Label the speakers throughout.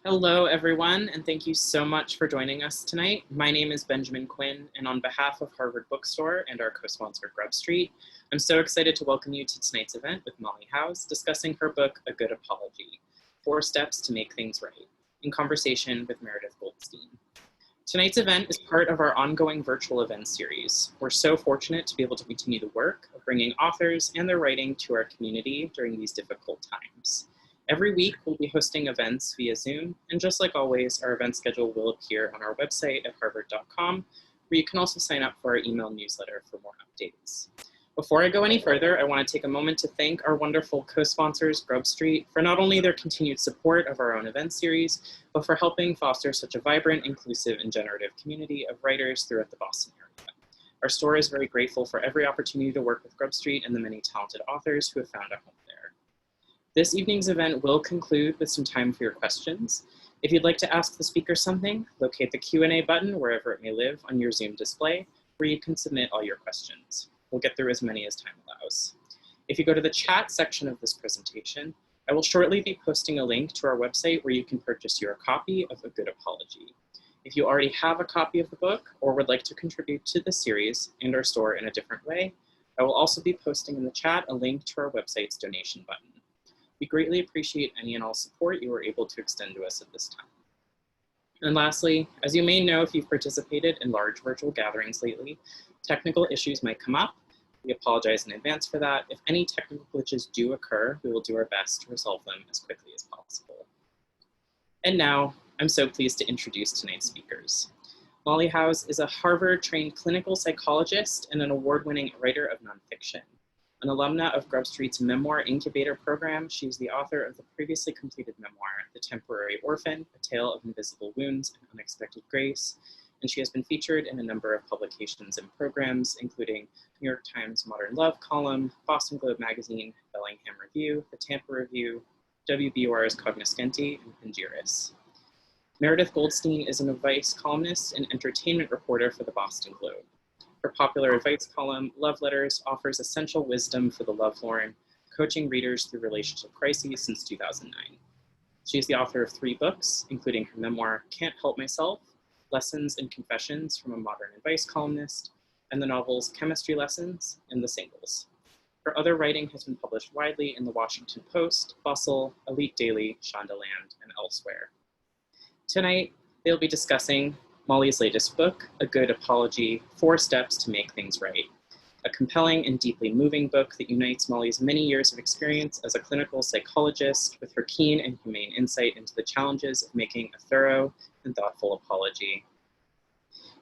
Speaker 1: Hello, everyone, and thank you so much for joining us tonight. My name is Benjamin Quinn, and on behalf of Harvard Bookstore and our co-sponsor GrubStreet, I'm so excited to welcome you to tonight's event with Molly Howes, discussing her book, A Good Apology, 4 Steps to Make Things Right, in conversation with Meredith Goldstein. Tonight's event is part of our ongoing virtual event series. We're so fortunate to be able to continue the work of bringing authors and their writing to our community during these difficult times. Every week, we'll be hosting events via Zoom, and just like always, our event schedule will appear on our website at harvard.com, where you can also sign up for our email newsletter for more updates. Before I go any further, I want to take a moment to thank our wonderful co-sponsors, GrubStreet, for not only their continued support of our own event series, but for helping foster such a vibrant, inclusive, and generative community of writers throughout the Boston area. Our store is very grateful for every opportunity to work with GrubStreet and the many talented authors who have found a home there. This evening's event will conclude with some time for your questions. If you'd like to ask the speaker something, locate the Q&A button wherever it may live on your Zoom display, where you can submit all your questions. We'll get through as many as time allows. If you go to the chat section of this presentation, I will shortly be posting a link to our website where you can purchase your copy of A Good Apology. If you already have a copy of the book or would like to contribute to the series and our store in a different way, I will also be posting in the chat a link to our website's donation button. We greatly appreciate any and all support you are able to extend to us at this time. And lastly, as you may know if you've participated in large virtual gatherings lately, technical issues might come up. We apologize in advance for that. If any technical glitches do occur, we will do our best to resolve them as quickly as possible. And now, I'm so pleased to introduce tonight's speakers. Molly Howes is a Harvard-trained clinical psychologist and an award-winning writer of nonfiction. An alumna of GrubStreet's Memoir Incubator program, she is the author of the previously completed memoir, The Temporary Orphan, A Tale of Invisible Wounds and Unexpected Grace, and she has been featured in a number of publications and programs, including New York Times Modern Love column, Boston Globe Magazine, Bellingham Review, The Tampa Review, WBUR's Cognoscenti, and Pangiris. Meredith Goldstein is an advice columnist and entertainment reporter for the Boston Globe. Her popular advice column, Love Letters, offers essential wisdom for the lovelorn, coaching readers through relationship crises since 2009. She is the author of 3 books, including her memoir, Can't Help Myself, Lessons and Confessions from a Modern Advice Columnist, and the novels Chemistry Lessons and The Singles. Her other writing has been published widely in The Washington Post, Bustle, Elite Daily, Shondaland, and elsewhere. Tonight, they'll be discussing Molly's latest book, A Good Apology, 4 Steps to Make Things Right, a compelling and deeply moving book that unites Molly's many years of experience as a clinical psychologist with her keen and humane insight into the challenges of making a thorough and thoughtful apology.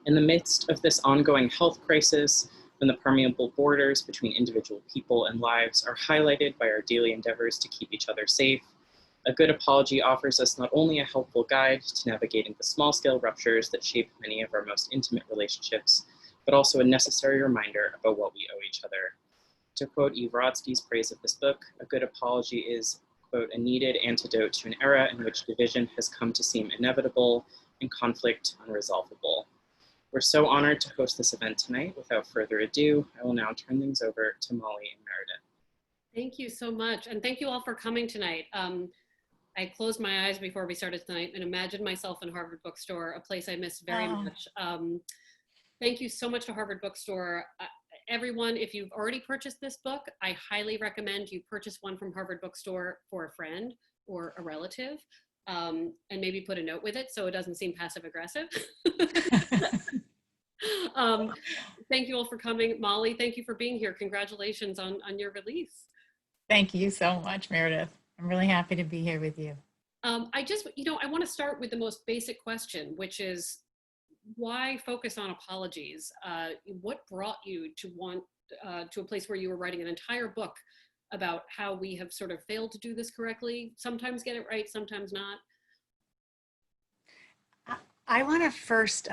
Speaker 1: In the midst of this ongoing health crisis, when the permeable borders between individual people and lives are highlighted by our daily endeavors to keep each other safe, A Good Apology offers us not only a helpful guide to navigating the small-scale ruptures that shape many of our most intimate relationships, but also a necessary reminder about what we owe each other. To quote Eve Rodsky's praise of this book, A Good Apology is, quote, a needed antidote to an era in which division has come to seem inevitable and conflict unresolvable. We're so honored to host this event tonight. Without further ado, I will now turn things over to Molly and Meredith.
Speaker 2: Thank you so much, and thank you all for coming tonight. I closed my eyes before we started tonight and imagined myself in Harvard Bookstore, a place I miss very much. Thank you so much to Harvard Bookstore. Everyone, if you've already purchased this book, I highly recommend you purchase one from Harvard Bookstore for a friend or a relative, and maybe put a note with it so it doesn't seem passive aggressive. Thank you all for coming. Molly, thank you for being here. Congratulations on your release.
Speaker 3: Thank you so much, Meredith. I'm really happy to be here with you.
Speaker 2: I want to start with the most basic question, which is why focus on apologies? What brought you to want to a place where you were writing an entire book about how we have sort of failed to do this correctly, sometimes get it right, sometimes not?
Speaker 3: I want to first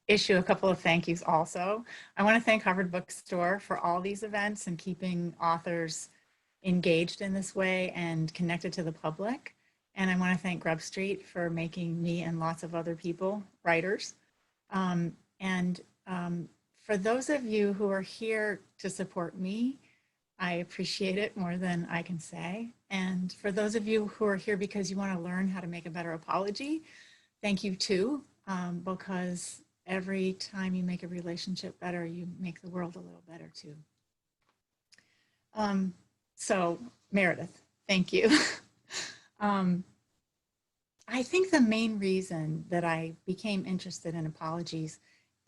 Speaker 3: issue a couple of thank yous also. I want to thank Harvard Bookstore for all these events and keeping authors engaged in this way and connected to the public. And I want to thank GrubStreet for making me and lots of other people writers. For those of you who are here to support me, I appreciate it more than I can say. And for those of you who are here because you want to learn how to make a better apology, thank you too, because every time you make a relationship better, you make the world a little better too. So Meredith, thank you. I think the main reason that I became interested in apologies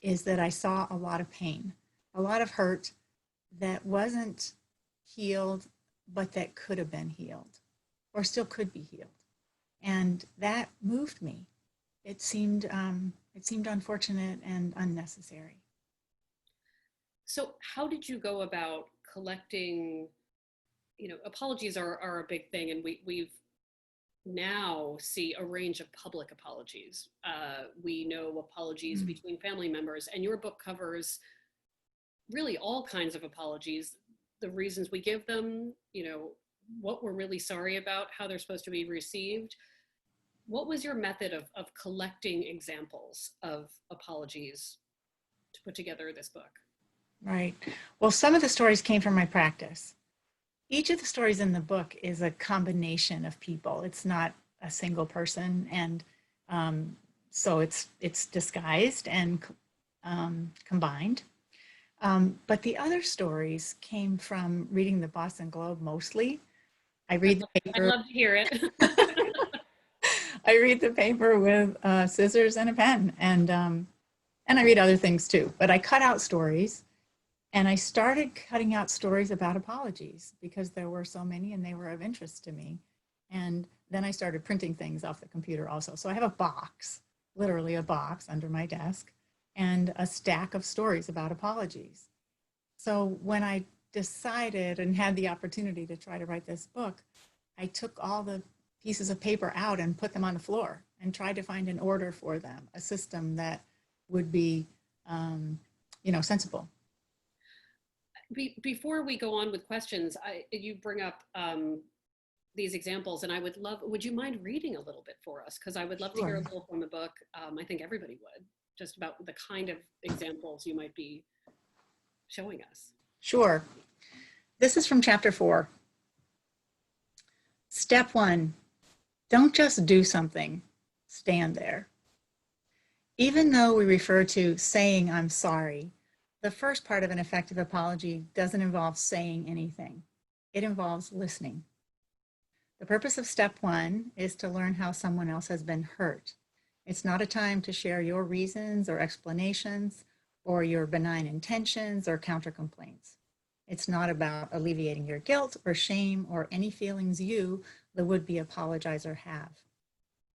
Speaker 3: is that I saw a lot of pain, a lot of hurt that wasn't healed, but that could have been healed or still could be healed. And that moved me. It seemed unfortunate and unnecessary.
Speaker 2: So how did you go about collecting, apologies are a big thing, and we've now see a range of public apologies. We know apologies between family members, and your book covers really all kinds of apologies, the reasons we give them, what we're really sorry about, how they're supposed to be received. What was your method of collecting examples of apologies to put together this book?
Speaker 3: Right. Well, some of the stories came from my practice. Each of the stories in the book is a combination of people. It's not a single person, and so it's disguised and combined. But the other stories came from reading the Boston Globe mostly. I read the paper.
Speaker 2: I'd love to hear it.
Speaker 3: I read the paper with scissors and a pen, and I read other things too. But I cut out stories. And I started cutting out stories about apologies because there were so many and they were of interest to me. And then I started printing things off the computer also. So I have a box, literally a box under my desk, and a stack of stories about apologies. So when I decided and had the opportunity to try to write this book, I took all the pieces of paper out and put them on the floor and tried to find an order for them, a system that would be, sensible.
Speaker 2: Before we go on with questions, you bring up these examples, and would you mind reading a little bit for us? Because I would love to hear a little from the book. I think everybody would, just about the kind of examples you might be showing us.
Speaker 3: Sure. This is from chapter 4. Step 1, don't just do something, stand there. Even though we refer to saying I'm sorry, the first part of an effective apology doesn't involve saying anything. It involves listening. The purpose of step 1 is to learn how someone else has been hurt. It's not a time to share your reasons or explanations or your benign intentions or counter complaints. It's not about alleviating your guilt or shame or any feelings you, the would-be apologizer, have.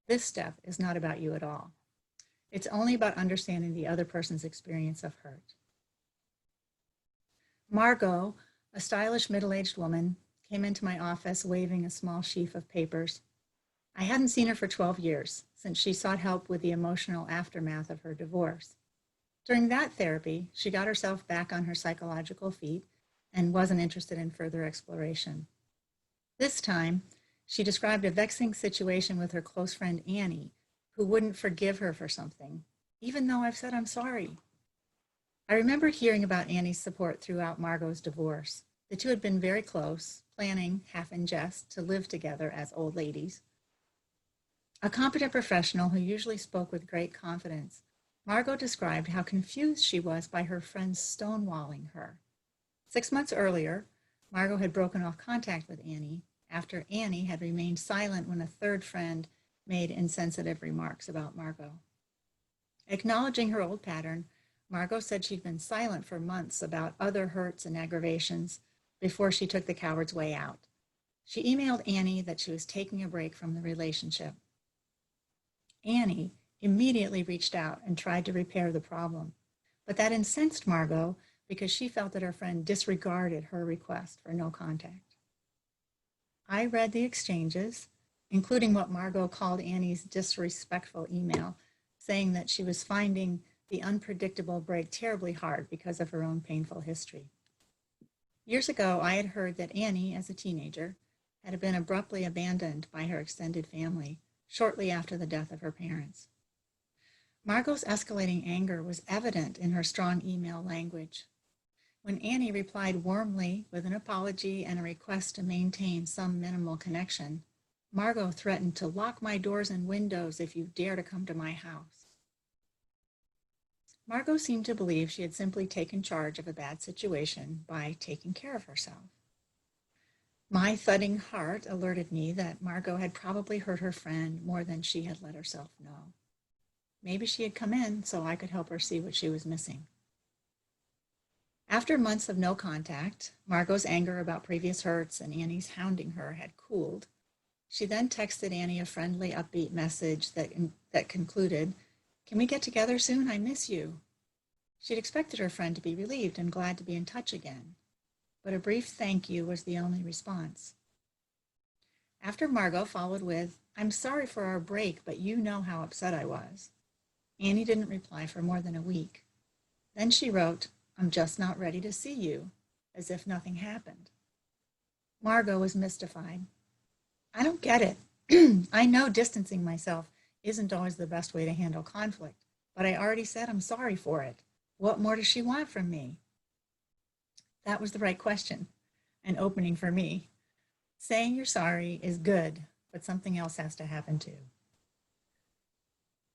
Speaker 3: This step is not about you at all. It's only about understanding the other person's experience of hurt. Margot, a stylish middle-aged woman, came into my office waving a small sheaf of papers. I hadn't seen her for 12 years, since she sought help with the emotional aftermath of her divorce. During that therapy, she got herself back on her psychological feet and wasn't interested in further exploration. This time, she described a vexing situation with her close friend Annie, who wouldn't forgive her for something, even though I've said I'm sorry. I remember hearing about Annie's support throughout Margot's divorce. The two had been very close, planning, half in jest, to live together as old ladies. A competent professional who usually spoke with great confidence, Margot described how confused she was by her friends stonewalling her. 6 months earlier, Margot had broken off contact with Annie after Annie had remained silent when a third friend made insensitive remarks about Margot. Acknowledging her old pattern, Margot said she'd been silent for months about other hurts and aggravations before she took the coward's way out. She emailed Annie that she was taking a break from the relationship. Annie immediately reached out and tried to repair the problem, but that incensed Margot because she felt that her friend disregarded her request for no contact. I read the exchanges, including what Margot called Annie's disrespectful email, saying that she was finding the unpredictable break terribly hard because of her own painful history. Years ago, I had heard that Annie, as a teenager, had been abruptly abandoned by her extended family shortly after the death of her parents. Margot's escalating anger was evident in her strong email language. When Annie replied warmly with an apology and a request to maintain some minimal connection, Margot threatened to lock my doors and windows if you dare to come to my house. Margot seemed to believe she had simply taken charge of a bad situation by taking care of herself. My thudding heart alerted me that Margot had probably hurt her friend more than she had let herself know. Maybe she had come in so I could help her see what she was missing. After months of no contact, Margot's anger about previous hurts and Annie's hounding her had cooled. She then texted Annie a friendly, upbeat message that concluded, "Can we get together soon? I miss you." She'd expected her friend to be relieved and glad to be in touch again, but a brief thank you was the only response. After Margot followed with, "I'm sorry for our break, but you know how upset I was," Annie didn't reply for more than a week. Then she wrote, "I'm just not ready to see you," as if nothing happened. Margot was mystified. "I don't get it. I know distancing myself isn't always the best way to handle conflict, but I already said I'm sorry for it. What more does she want from me?" That was the right question, an opening for me. Saying you're sorry is good, but something else has to happen too.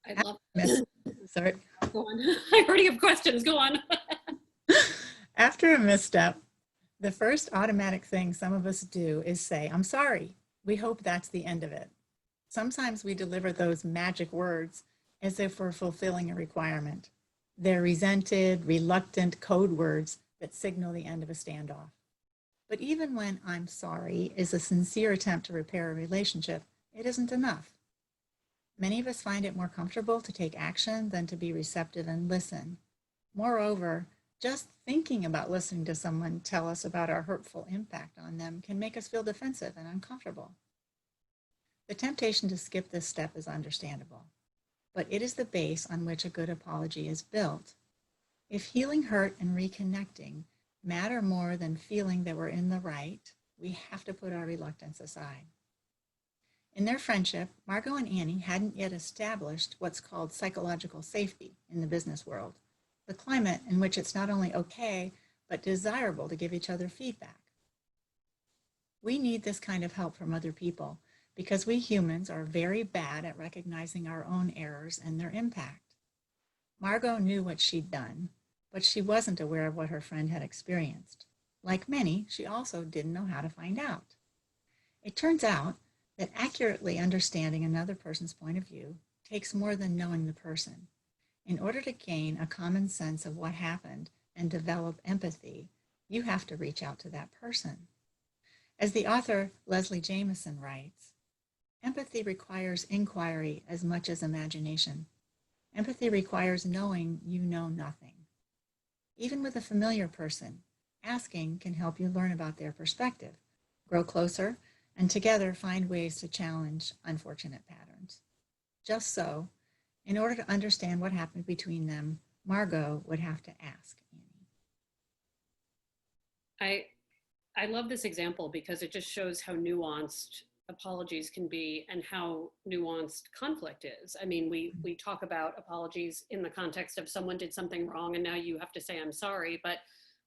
Speaker 2: I love
Speaker 3: Sorry.
Speaker 2: Go on. I already have questions. Go on.
Speaker 3: After a misstep, the first automatic thing some of us do is say, "I'm sorry." We hope that's the end of it. Sometimes we deliver those magic words as if we're fulfilling a requirement. They're resented, reluctant code words that signal the end of a standoff. But even when "I'm sorry" is a sincere attempt to repair a relationship, it isn't enough. Many of us find it more comfortable to take action than to be receptive and listen. Moreover, just thinking about listening to someone tell us about our hurtful impact on them can make us feel defensive and uncomfortable. The temptation to skip this step is understandable, but it is the base on which a good apology is built. If healing hurt and reconnecting matter more than feeling that we're in the right, we have to put our reluctance aside. In their friendship, Margot and Annie hadn't yet established what's called psychological safety in the business world, the climate in which it's not only okay, but desirable to give each other feedback. We need this kind of help from other people because we humans are very bad at recognizing our own errors and their impact. Margot knew what she'd done, but she wasn't aware of what her friend had experienced. Like many, she also didn't know how to find out. It turns out that accurately understanding another person's point of view takes more than knowing the person. In order to gain a common sense of what happened and develop empathy, you have to reach out to that person. As the author Leslie Jamison writes, empathy requires inquiry as much as imagination. Empathy requires knowing you know nothing. Even with a familiar person, asking can help you learn about their perspective, grow closer, and together find ways to challenge unfortunate patterns. Just so, in order to understand what happened between them, Margot would have to ask Annie.
Speaker 2: I love this example because it just shows how nuanced apologies can be and how nuanced conflict is. I mean, we talk about apologies in the context of someone did something wrong and now you have to say, "I'm sorry," but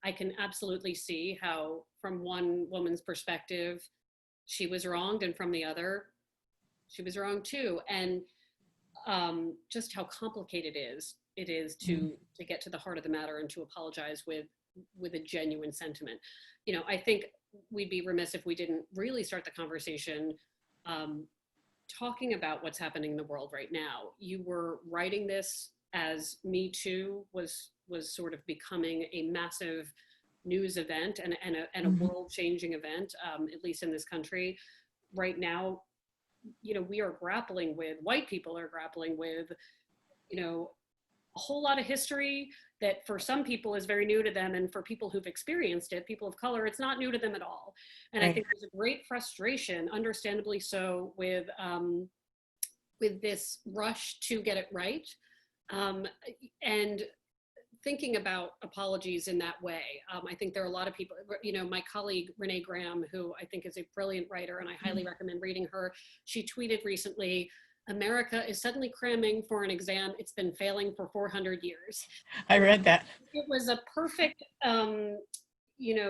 Speaker 2: I can absolutely see how from one woman's perspective, she was wronged, and from the other, she was wrong too. And just how complicated it is to get to the heart of the matter and to apologize with a genuine sentiment. You know, I think we'd be remiss if we didn't really start the conversation talking about what's happening in the world right now. You were writing this as Me Too was sort of becoming a massive news event and a world-changing event, at least in this country. Right now, you know, we are grappling with, white people are grappling with, you know, a whole lot of history that for some people is very new to them, and for people who've experienced it, people of color, it's not new to them at all. And right. I think there's a great frustration, understandably so, with this rush to get it right, and thinking about apologies in that way. I think there are a lot of people, you know, my colleague Renee Graham, who I think is a brilliant writer, and I highly recommend reading her. She tweeted recently America is suddenly cramming for an exam it's been failing for 400 years.
Speaker 3: I read that.
Speaker 2: It was a perfect,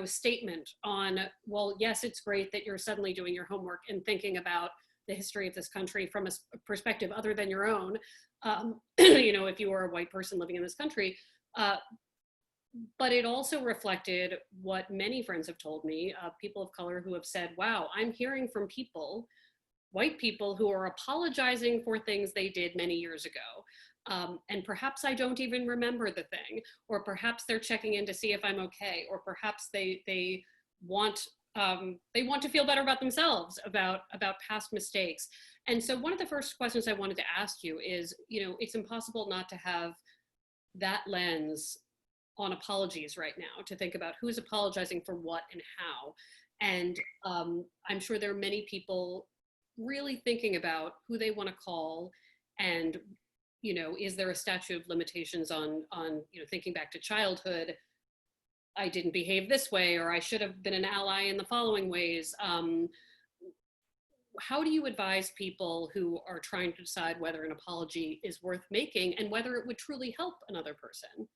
Speaker 2: statement on, well, yes, it's great that you're suddenly doing your homework and thinking about the history of this country from a perspective other than your own. If you were a white person living in this country, but it also reflected what many friends have told me, people of color who have said, wow, I'm hearing from white people who are apologizing for things they did many years ago. And perhaps I don't even remember the thing, or perhaps they're checking in to see if I'm okay, or perhaps they want to feel better about themselves, about past mistakes. And so one of the first questions I wanted to ask you is, it's impossible not to have that lens on apologies right now, to think about who's apologizing for what and how. And I'm sure there are many people really thinking about who they want to call, and is there a statute of limitations on thinking back to childhood, I didn't behave this way, or I should have been an ally in the following ways. How do you advise people who are trying to decide whether an apology is worth making and whether it would truly help another person?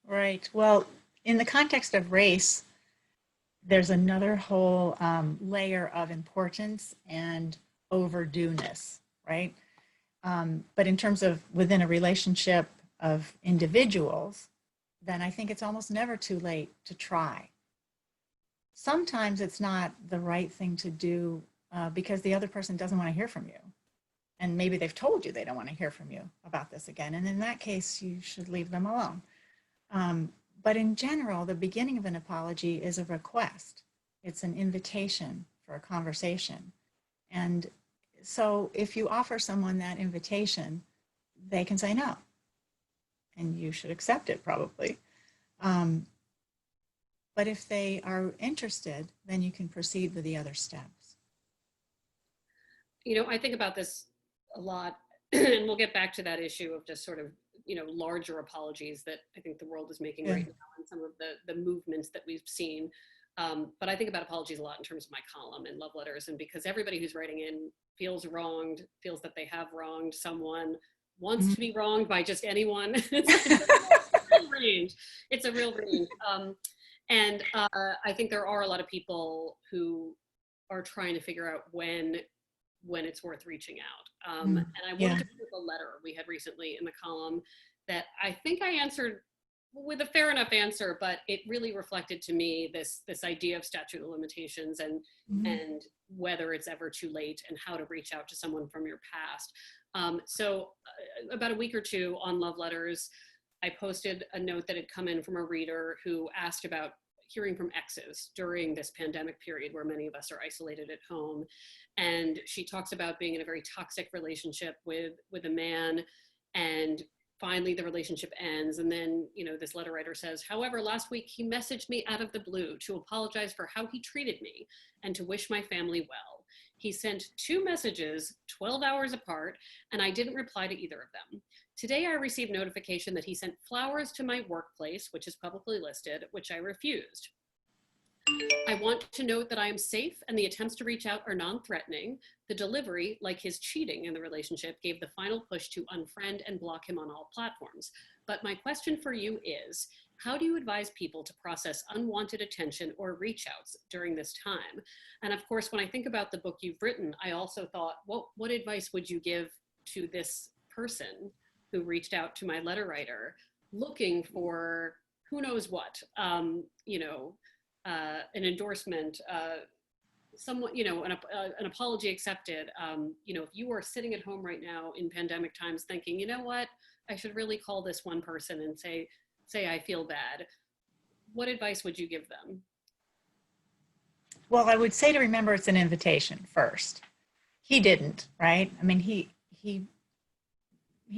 Speaker 3: Right. Well, in the context of race, there's another whole layer of importance and overdueness, right? But in terms of within a relationship of individuals, then I think it's almost never too late to try. Sometimes it's not the right thing to do because the other person doesn't want to hear from you. And maybe they've told you they don't want to hear from you about this again. And in that case, you should leave them alone. But in general, the beginning of an apology is a request. It's an invitation for a conversation. And so if you offer someone that invitation, they can say no. And you should accept it probably. But if they are interested, then you can proceed with the other steps.
Speaker 2: I think about this a lot, and we'll get back to that issue of just sort of larger apologies that I think the world is making right now, and some of the movements that we've seen. But I think about apologies a lot in terms of my column and love letters, and because everybody who's writing in feels wronged, feels that they have wronged someone, wants to be wronged by just anyone. It's a real range. It's a real range. And I think there are a lot of people who are trying to figure out when it's worth reaching out. And I wanted to put a letter we had recently in the column that I think I answered with a fair enough answer, but it really reflected to me this idea of statute of limitations and whether it's ever too late and how to reach out to someone from your past. So about a week or two on love letters, I posted a note that had come in from a reader who asked about hearing from exes during this pandemic period where many of us are isolated at home. And she talks about being in a very toxic relationship with a man, and finally the relationship ends. And then, this letter writer says, however, last week he messaged me out of the blue to apologize for how he treated me and to wish my family well. He sent 2 messages 12 hours apart, and I didn't reply to either of them. Today I received notification that he sent flowers to my workplace, which is publicly listed, which I refused. I want to note that I am safe and the attempts to reach out are non-threatening. The delivery, like his cheating in the relationship, gave the final push to unfriend and block him on all platforms. But my question for you is, how do you advise people to process unwanted attention or reach outs during this time? And of course, when I think about the book you've written, I also thought, what advice would you give to this person who reached out to my letter writer looking for who knows what, an endorsement, someone, an apology accepted. If you are sitting at home right now in pandemic times thinking, you know what, I should really call this one person and say I feel bad, what advice would you give them?
Speaker 3: Well, I would say to remember it's an invitation first. He didn't, right? I mean, he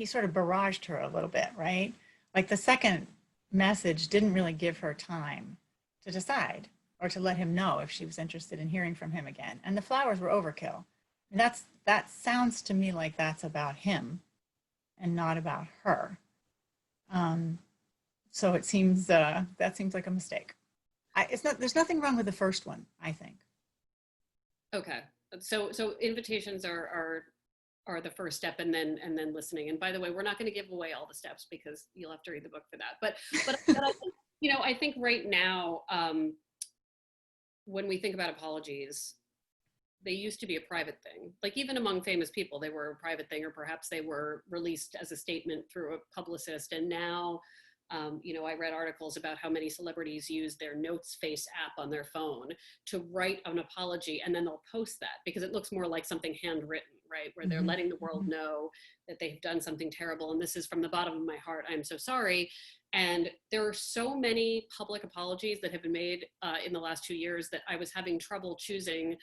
Speaker 3: sort of barraged her a little bit, right? Like the second message didn't really give her time to decide or to let him know if she was interested in hearing from him again. And the flowers were overkill. And that sounds to me like that's about him and not about her. So it seems that seems like a mistake. There's nothing wrong with the first one, I think.
Speaker 2: Okay, so invitations are are the first step, and then listening. And by the way, we're not going to give away all the steps because you'll have to read the book for that. But I think, I think right now, when we think about apologies, they used to be a private thing. Like even among famous people, they were a private thing, or perhaps they were released as a statement through a publicist. And now, I read articles about how many celebrities use their Notes Face app on their phone to write an apology, and then they'll post that because it looks more like something handwritten, right? Where they're letting the world know that they've done something terrible, and this is from the bottom of my heart, I'm so sorry. And there are so many public apologies that have been made in the last 2 years that I was having trouble choosing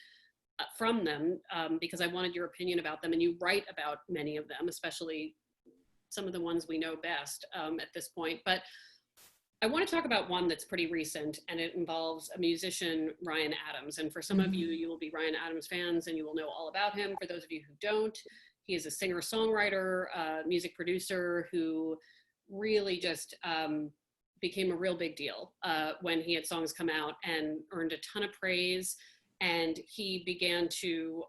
Speaker 2: from them because I wanted your opinion about them. And you write about many of them, especially some of the ones we know best at this point. But I want to talk about one that's pretty recent, and it involves a musician, Ryan Adams. And for some of you, you will be Ryan Adams fans and you will know all about him. For those of you who don't, he is a singer-songwriter, music producer who really just became a real big deal when he had songs come out and earned a ton of praise. And he began to,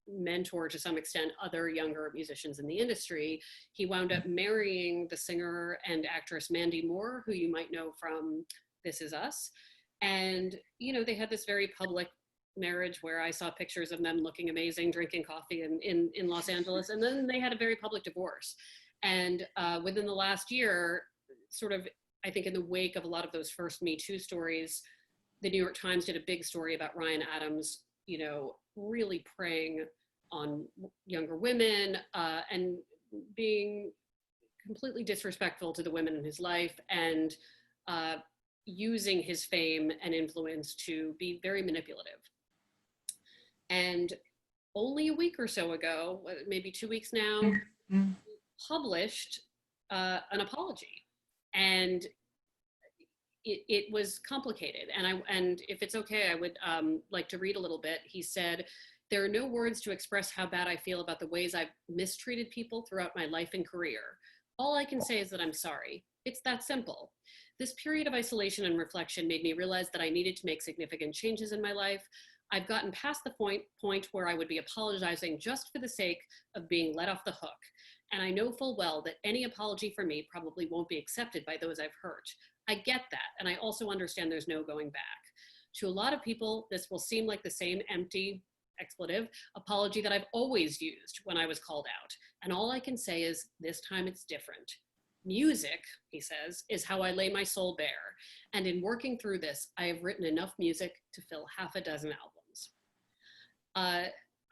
Speaker 2: mentor to some extent other younger musicians in the industry. He wound up marrying the singer and actress Mandy Moore, who you might know from This Is Us. And, they had this very public marriage where I saw pictures of them looking amazing, drinking coffee in Los Angeles. And then they had a very public divorce. And within the last year, sort of, I think in the wake of a lot of those first Me Too stories, the New York Times did a big story about Ryan Adams, really preying on younger women and being completely disrespectful to the women in his life, and using his fame and influence to be very manipulative. And only a week or so ago, maybe 2 weeks now, published an apology. And it was complicated. And if it's okay, I would like to read a little bit. He said, "There are no words to express how bad I feel about the ways I've mistreated people throughout my life and career. All I can say is that I'm sorry. It's that simple. This period of isolation and reflection made me realize that I needed to make significant changes in my life. I've gotten past the point where I would be apologizing just for the sake of being let off the hook. And I know full well that any apology from me probably won't be accepted by those I've hurt. I get that, and I also understand there's no going back. To a lot of people, this will seem like the same empty, expletive apology that I've always used when I was called out. And all I can say is this time it's different. Music," he says, "is how I lay my soul bare. And in working through this, I have written enough music to fill half a dozen albums."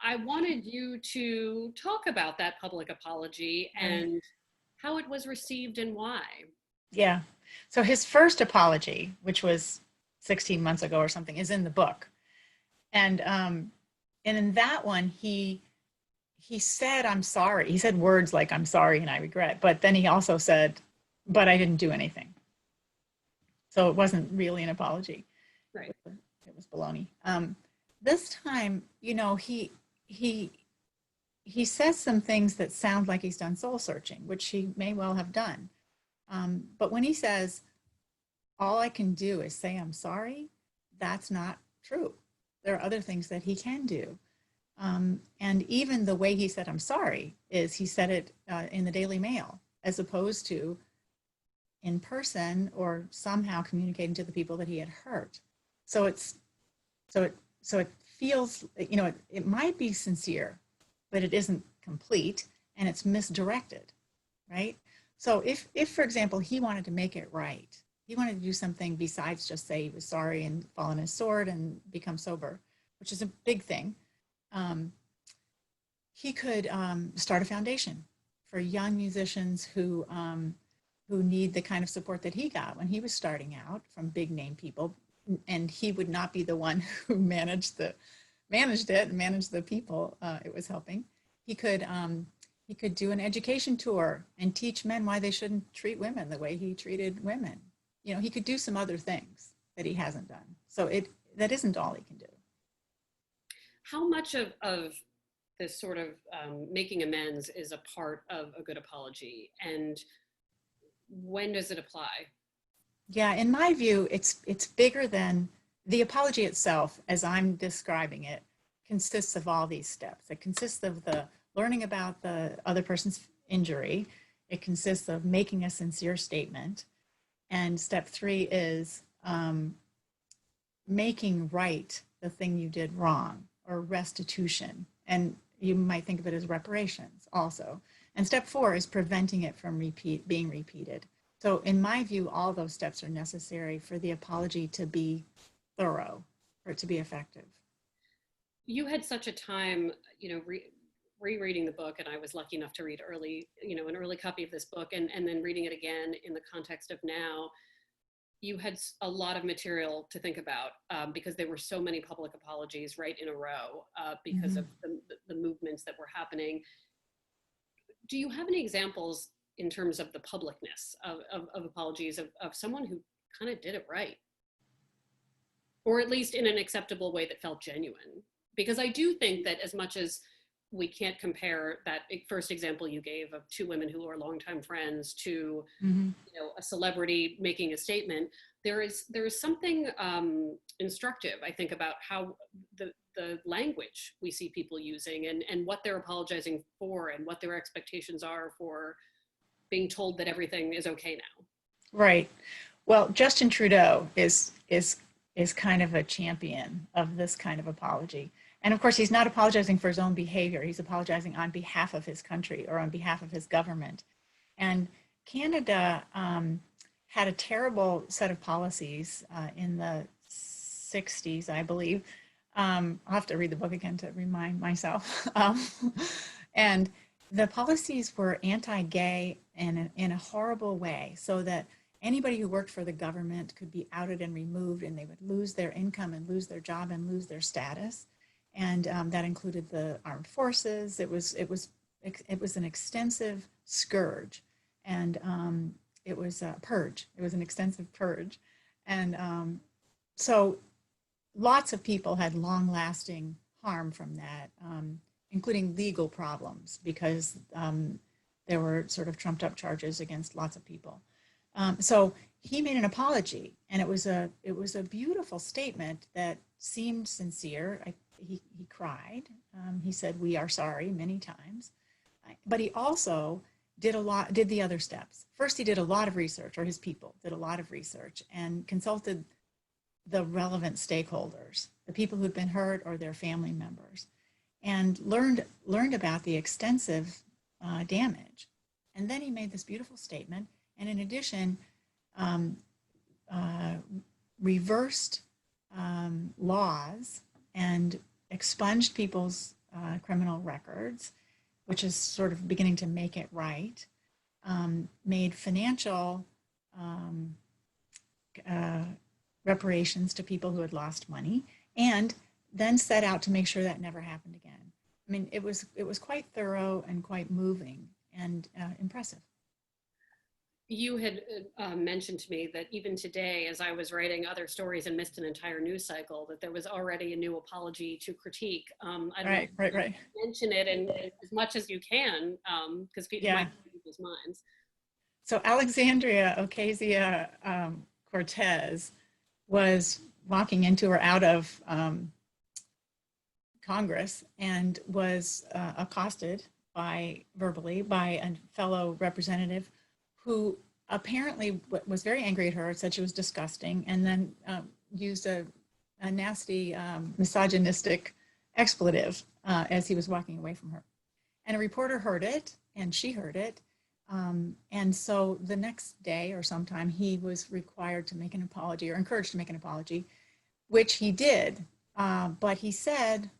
Speaker 2: I wanted you to talk about that public apology and how it was received and why.
Speaker 3: Yeah. So his first apology, which was 16 months ago or something, is in the book. And in that one, he said, "I'm sorry." He said words like, "I'm sorry and I regret." But then he also said, "But I didn't do anything." So it wasn't really an apology.
Speaker 2: Right.
Speaker 3: It was baloney. This time, he says some things that sound like he's done soul searching, which he may well have done. But when he says, "All I can do is say I'm sorry," that's not true. There are other things that he can do. And even the way he said "I'm sorry" is he said it in the Daily Mail, as opposed to in person or somehow communicating to the people that he had hurt. So it feels, it might be sincere, but it isn't complete, and it's misdirected, right? So if for example, he wanted to make it right, he wanted to do something besides just say he was sorry and fall on his sword and become sober, which is a big thing, he could start a foundation for young musicians who need the kind of support that he got when he was starting out from big name people, and he would not be the one who managed it and managed the people it was helping. He could do an education tour and teach men why they shouldn't treat women the way he treated women. He could do some other things that he hasn't done. So that isn't all he can do.
Speaker 2: How much of this sort of making amends is a part of a good apology, and when does it apply?
Speaker 3: Yeah, in my view, it's bigger than the apology itself, as I'm describing it, consists of all these steps. It consists of the learning about the other person's injury. It consists of making a sincere statement. And step 3 is making right the thing you did wrong, or restitution. And you might think of it as reparations also. And step 4 is preventing it from being repeated. So in my view, all those steps are necessary for the apology to be thorough, for it to be effective.
Speaker 2: You had such a time, rereading the book, and I was lucky enough to read an early copy of this book, and then reading it again in the context of now. You had a lot of material to think about because there were so many public apologies right in a row because of the movements that were happening. Do you have any examples in terms of the publicness of apologies of someone who kind of did it right? Or at least in an acceptable way that felt genuine? Because I do think that as much as we can't compare that first example you gave of 2 women who are longtime friends to a celebrity making a statement, there is something instructive, I think, about how the language we see people using and what they're apologizing for and what their expectations are for being told that everything is okay now.
Speaker 3: Right. Well, Justin Trudeau is kind of a champion of this kind of apology. And of course, he's not apologizing for his own behavior. He's apologizing on behalf of his country or on behalf of his government. And Canada had a terrible set of policies in the 60s, I believe. I'll have to read the book again to remind myself. And the policies were anti-gay in a horrible way, so that anybody who worked for the government could be outed and removed, and they would lose their income and lose their job and lose their status. And that included the armed forces. It was an extensive scourge, and it was a purge. It was an extensive purge, and so lots of people had long-lasting harm from that, including legal problems, because there were sort of trumped-up charges against lots of people. So he made an apology, and it was a beautiful statement that seemed sincere. He cried. He said, "We are sorry," many times, but he also did the other steps. First, he did a lot of research, or his people did a lot of research, and consulted the relevant stakeholders, the people who'd been hurt or their family members, and learned about the extensive damage. And then he made this beautiful statement, and in addition, reversed laws and expunged people's criminal records, which is sort of beginning to make it right, made financial reparations to people who had lost money, and then set out to make sure that never happened again. I mean, it was quite thorough and quite moving and impressive.
Speaker 2: You had mentioned to me that even today, as I was writing other stories and missed an entire news cycle, that there was already a new apology to critique. I don't know if you mention it and as much as you can, because people might be in people's minds.
Speaker 3: So Alexandria Ocasio-Cortez was walking into or out of Congress and was accosted verbally by a fellow representative who apparently was very angry at her, said she was disgusting, and then used a nasty misogynistic expletive as he was walking away from her. And a reporter heard it, and she heard it. And so the next day or sometime, he was required to make an apology, or encouraged to make an apology, which he did. But he said,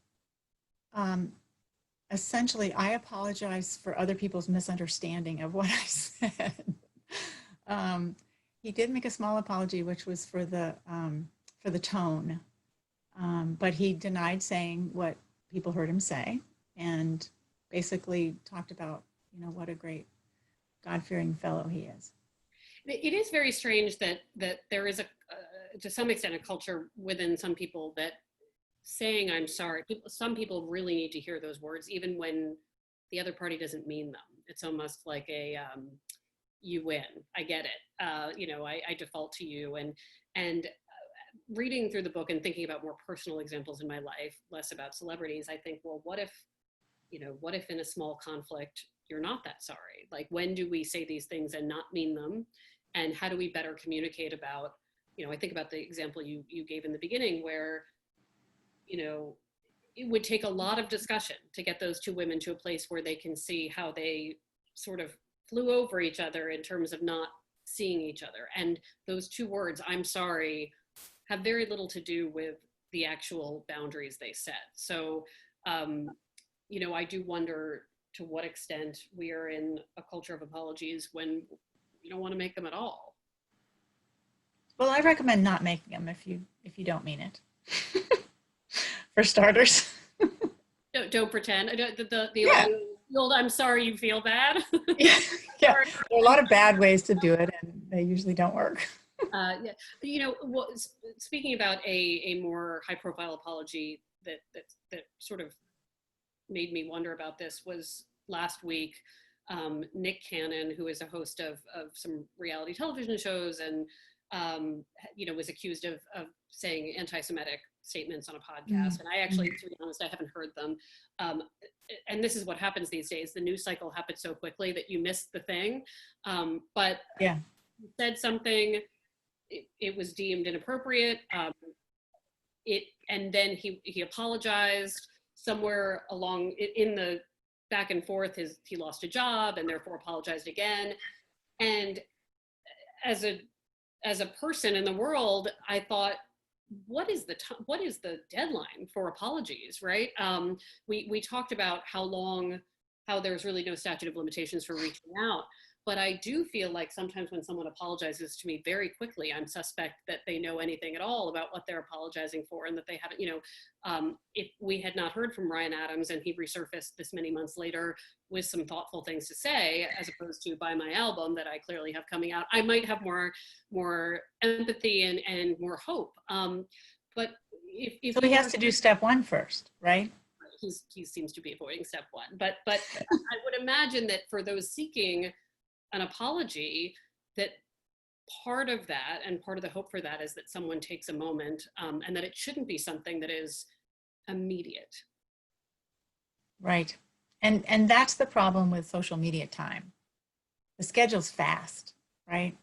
Speaker 3: essentially, "I apologize for other people's misunderstanding of what I said." He did make a small apology, which was for the tone, but he denied saying what people heard him say, and basically talked about, what a great God-fearing fellow he is.
Speaker 2: It is very strange that there is to some extent, a culture within some people that saying "I'm sorry," some people really need to hear those words, even when the other party doesn't mean them. It's almost like you win, I get it. I default to you. And reading through the book and thinking about more personal examples in my life, less about celebrities, I think, well, what if what if in a small conflict, you're not that sorry? Like, when do we say these things and not mean them? And how do we better communicate about, I think about the example you gave in the beginning where, it would take a lot of discussion to get those two women to a place where they can see how they sort of flew over each other in terms of not seeing each other. And those two words, I'm sorry, have very little to do with the actual boundaries they set. So, I do wonder to what extent we are in a culture of apologies when you don't want to make them at all.
Speaker 3: Well, I recommend not making them if you don't mean it. For starters.
Speaker 2: Don't pretend. The
Speaker 3: Yeah.
Speaker 2: old I'm sorry you feel bad.
Speaker 3: Yeah. There are a lot of bad ways to do it, and they usually don't work.
Speaker 2: Yeah. Speaking about a more high-profile apology that sort of made me wonder about this was last week. Nick Cannon, who is a host of some reality television shows, and was accused of saying anti-Semitic statements on a podcast. And I actually, to be honest, I haven't heard them. And this is what happens these days. The news cycle happens so quickly that you miss the thing. But
Speaker 3: yeah,
Speaker 2: he said something, it was deemed inappropriate. And then he apologized. Somewhere along in the back and forth, he lost a job and therefore apologized again. And as a person in the world, I thought, what is the deadline for apologies, right? We talked about how there's really no statute of limitations for reaching out. But I do feel like sometimes when someone apologizes to me very quickly, I'm suspect that they know anything at all about what they're apologizing for, and that they haven't, if we had not heard from Ryan Adams and he resurfaced this many months later with some thoughtful things to say, as opposed to Buy My Album that I clearly have coming out, I might have more empathy and more hope. But if
Speaker 3: so he has to do step one first, right?
Speaker 2: He seems to be avoiding step one. But I would imagine that for those seeking an apology, that part of that and part of the hope for that is that someone takes a moment, and that it shouldn't be something that is immediate.
Speaker 3: Right. And that's the problem with social media time. The schedule's fast, right?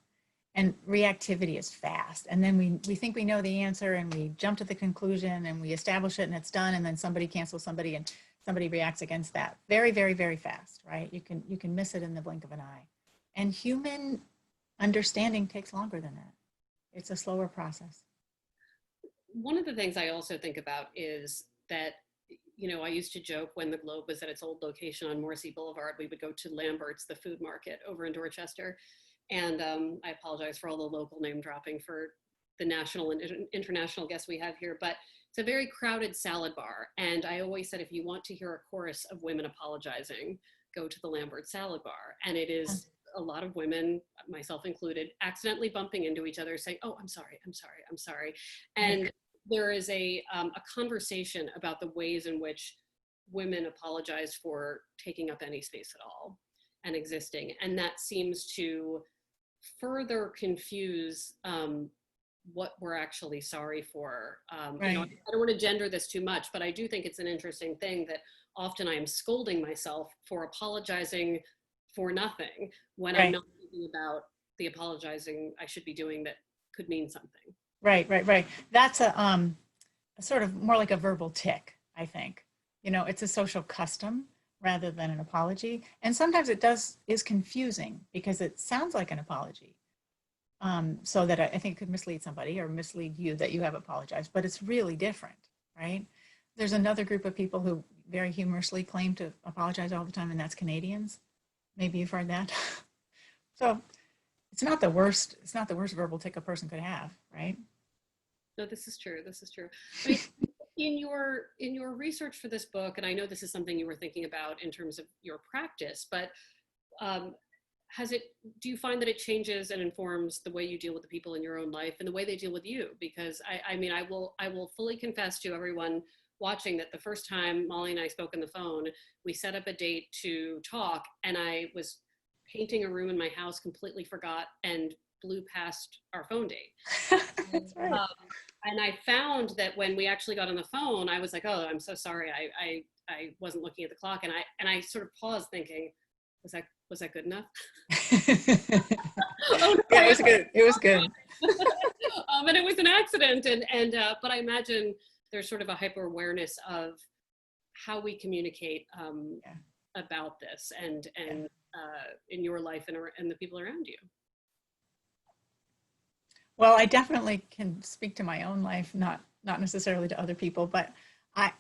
Speaker 3: And reactivity is fast. And then we think we know the answer and we jump to the conclusion and we establish it and it's done, and then somebody cancels somebody and somebody reacts against that. Very, very, very fast, right? You can miss it in the blink of an eye. And human understanding takes longer than that. It's a slower process.
Speaker 2: One of the things I also think about is that, I used to joke when the Globe was at its old location on Morrissey Boulevard, we would go to Lambert's, the food market over in Dorchester. And I apologize for all the local name dropping for the national and international guests we have here, but it's a very crowded salad bar. And I always said, if you want to hear a chorus of women apologizing, go to the Lambert Salad Bar. And it is a lot of women, myself included, accidentally bumping into each other saying, oh, I'm sorry, I'm sorry, I'm sorry. And there is a conversation about the ways in which women apologize for taking up any space at all and existing. And that seems to further confuse what we're actually sorry for.
Speaker 3: Right.
Speaker 2: I don't want to gender this too much, but I do think it's an interesting thing that often I am scolding myself for apologizing for nothing when I'm not thinking about the apologizing I should be doing that could mean something.
Speaker 3: Right. That's a sort of more like a verbal tick, I think. It's a social custom rather than an apology. And sometimes it is confusing because it sounds like an apology. So that I think it could mislead somebody or mislead you that you have apologized, but it's really different, right? There's another group of people who very humorously claim to apologize all the time, and that's Canadians. Maybe you've heard that. So it's not the worst verbal tick a person could have, right?
Speaker 2: No, this is true. I mean, in your research for this book, and I know this is something you were thinking about in terms of your practice, but do you find that it changes and informs the way you deal with the people in your own life and the way they deal with you? Because I will fully confess to everyone watching that the first time Molly and I spoke on the phone, we set up a date to talk, and I was painting a room in my house, completely forgot, and blew past our phone date.
Speaker 3: That's right.
Speaker 2: And I found that when we actually got on the phone, I was like, oh, I'm so sorry. I wasn't looking at the clock. And I sort of paused thinking, was that good enough? Oh, no,
Speaker 3: yeah, it was good. It was good.
Speaker 2: And it was an accident. But I imagine there's sort of a hyper awareness of how we communicate about this and in your life and the people around you.
Speaker 3: Well, I definitely can speak to my own life, not necessarily to other people, but I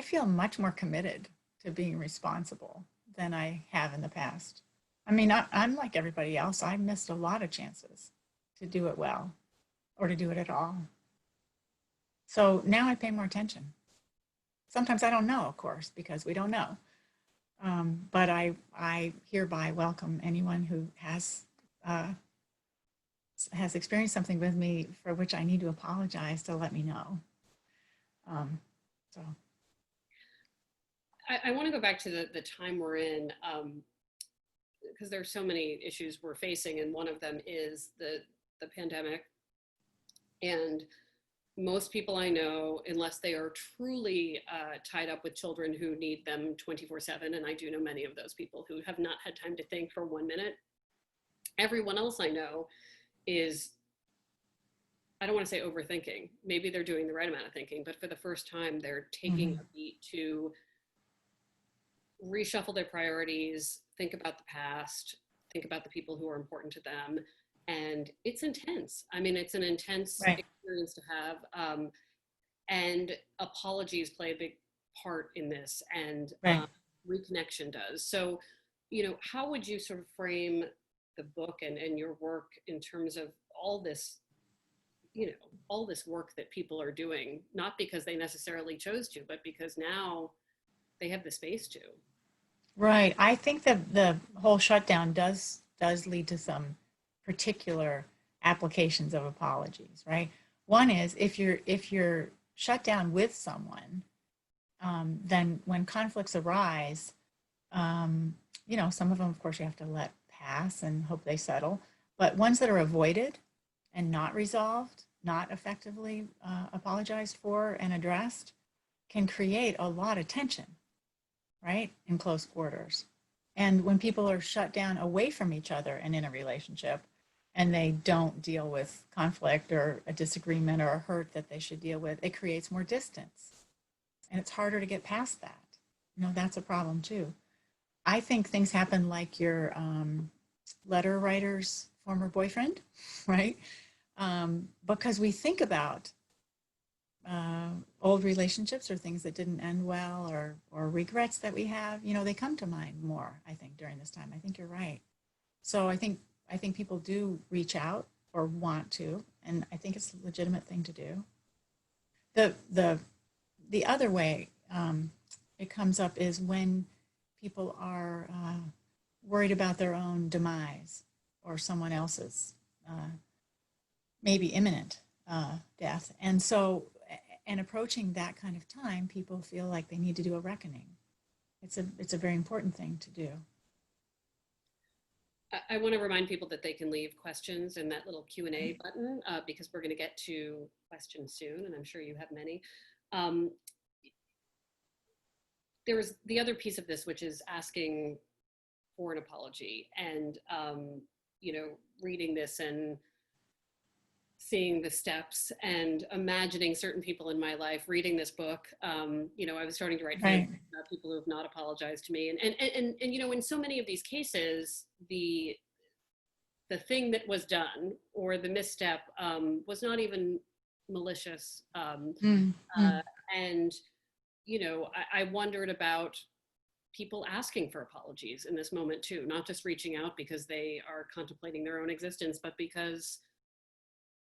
Speaker 3: feel much more committed to being responsible than I have in the past. I mean, I'm like everybody else. I missed a lot of chances to do it well or to do it at all. So now I pay more attention. Sometimes I don't know, of course, because we don't know. But I hereby welcome anyone who has experienced something with me for which I need to apologize to let me know. So.
Speaker 2: I want to go back to the time we're in, because there's so many issues we're facing, and one of them is the pandemic. And most people I know, unless they are truly tied up with children who need them 24/7, and I do know many of those people who have not had time to think for 1 minute, everyone else I know is, I don't want to say overthinking. Maybe they're doing the right amount of thinking, but for the first time, they're taking a beat to reshuffle their priorities, think about the past, think about the people who are important to them. And it's intense. I mean, it's an intense experience to have. And apologies play a big part in this, and reconnection does. So, how would you sort of frame the book and your work in terms of all this, all this work that people are doing, not because they necessarily chose to, but because now they have the space to?
Speaker 3: Right. I think that the whole shutdown does lead to some particular applications of apologies, right? One is if you're shut down with someone, then when conflicts arise, some of them, of course, you have to let pass and hope they settle. But ones that are avoided and not resolved, not effectively apologized for and addressed, can create a lot of tension, right, in close quarters. And when people are shut down away from each other and in a relationship, and they don't deal with conflict or a disagreement or a hurt that they should deal with, it creates more distance. And it's harder to get past that. That's a problem too. I think things happen like your letter writer's former boyfriend, right? Because we think about old relationships or things that didn't end well or regrets that we have, they come to mind more, I think, during this time. I think you're right. So I think people do reach out or want to, and I think it's a legitimate thing to do. The other way it comes up is when people are worried about their own demise or someone else's maybe imminent death. And approaching that kind of time, people feel like they need to do a reckoning. It's a very important thing to do.
Speaker 2: I want to remind people that they can leave questions in that little Q&A button because we're going to get to questions soon, and I'm sure you have many. There was the other piece of this, which is asking for an apology, and reading this and seeing the steps and imagining certain people in my life reading this book. I was starting to write about people who have not apologized to me. And in so many of these cases, the thing that was done or the misstep was not even malicious. And, I wondered about people asking for apologies in this moment too, not just reaching out because they are contemplating their own existence, but because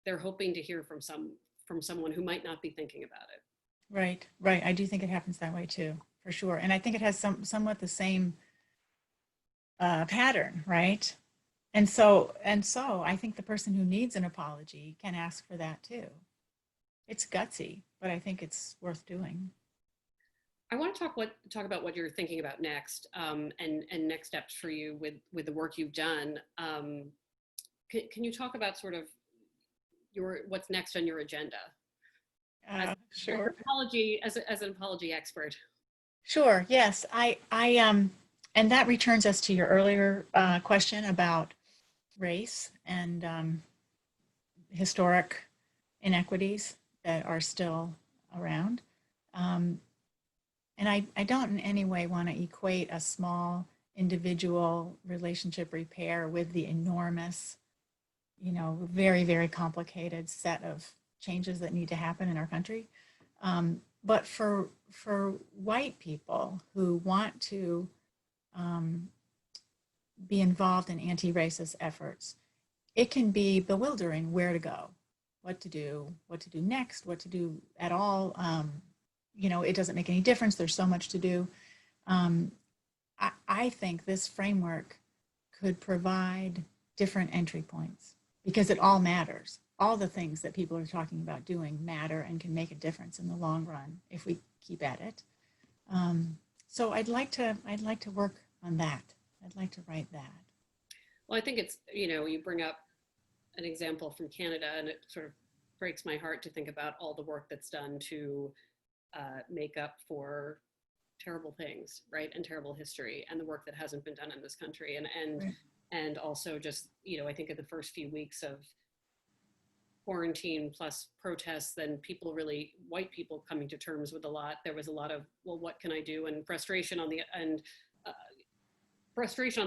Speaker 2: they're hoping to hear from someone who might not be thinking about it.
Speaker 3: Right. I do think it happens that way too, for sure. And I think it has somewhat the same pattern, right? And so I think the person who needs an apology can ask for that too. It's gutsy, but I think it's worth doing.
Speaker 2: I want to talk about what you're thinking about next, and next steps for you with the work you've done. Can you talk about sort of what's next on your agenda?
Speaker 3: Sure.
Speaker 2: As an apology expert.
Speaker 3: Sure. Yes. And that returns us to your earlier question about race and historic inequities that are still around. And I don't in any way want to equate a small individual relationship repair with the enormous, very, very complicated set of changes that need to happen in our country. But for white people who want to be involved in anti-racist efforts, it can be bewildering where to go, what to do next, what to do at all. It doesn't make any difference. There's so much to do. I think this framework could provide different entry points because it all matters. All the things that people are talking about doing matter and can make a difference in the long run if we keep at it. So I'd like to work on that. I'd like to write that.
Speaker 2: Well, I think it's, you bring up an example from Canada, and it sort of breaks my heart to think about all the work that's done to make up for terrible things, right, and terrible history, and the work that hasn't been done in this country, and also just, I think in the first few weeks of quarantine plus protests, then white people coming to terms with a lot. There was a lot of, well, what can I do, and frustration on the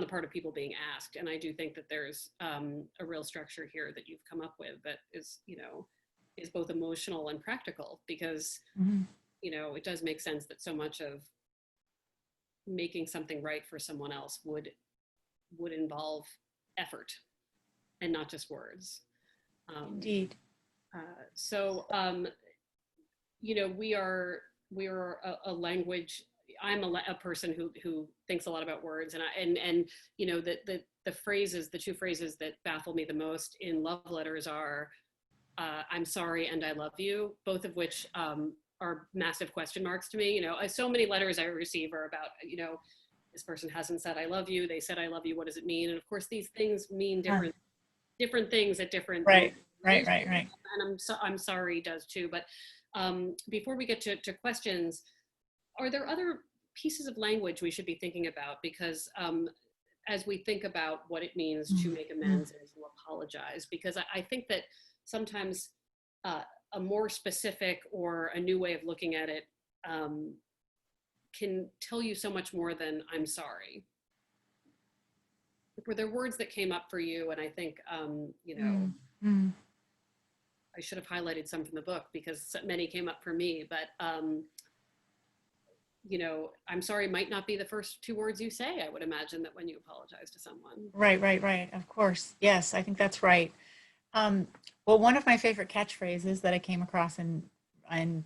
Speaker 2: part of people being asked. And I do think that there's a real structure here that you've come up with that is both emotional and practical, because it does make sense that so much of making something right for someone else would involve effort and not just words.
Speaker 3: Indeed.
Speaker 2: We are a language. I'm a person who thinks a lot about words, and the phrases, the two phrases that baffle me the most in love letters are "I'm sorry" and "I love you," both of which are massive question marks to me. So many letters I receive are about, this person hasn't said "I love you." They said "I love you." What does it mean? And of course, these things mean different things at different
Speaker 3: Right.
Speaker 2: And I'm sorry does too. But before we get to questions, are there other pieces of language we should be thinking about? Because as we think about what it means to make amends and to apologize, because I think that sometimes a more specific or a new way of looking at it can tell you so much more than "I'm sorry." Were there words that came up for you? And I think, I should have highlighted some from the book because many came up for me, but "I'm sorry" might not be the first two words you say, I would imagine, that when you apologize to someone.
Speaker 3: Right. Of course. Yes, I think that's right. Well, one of my favorite catchphrases that I came across in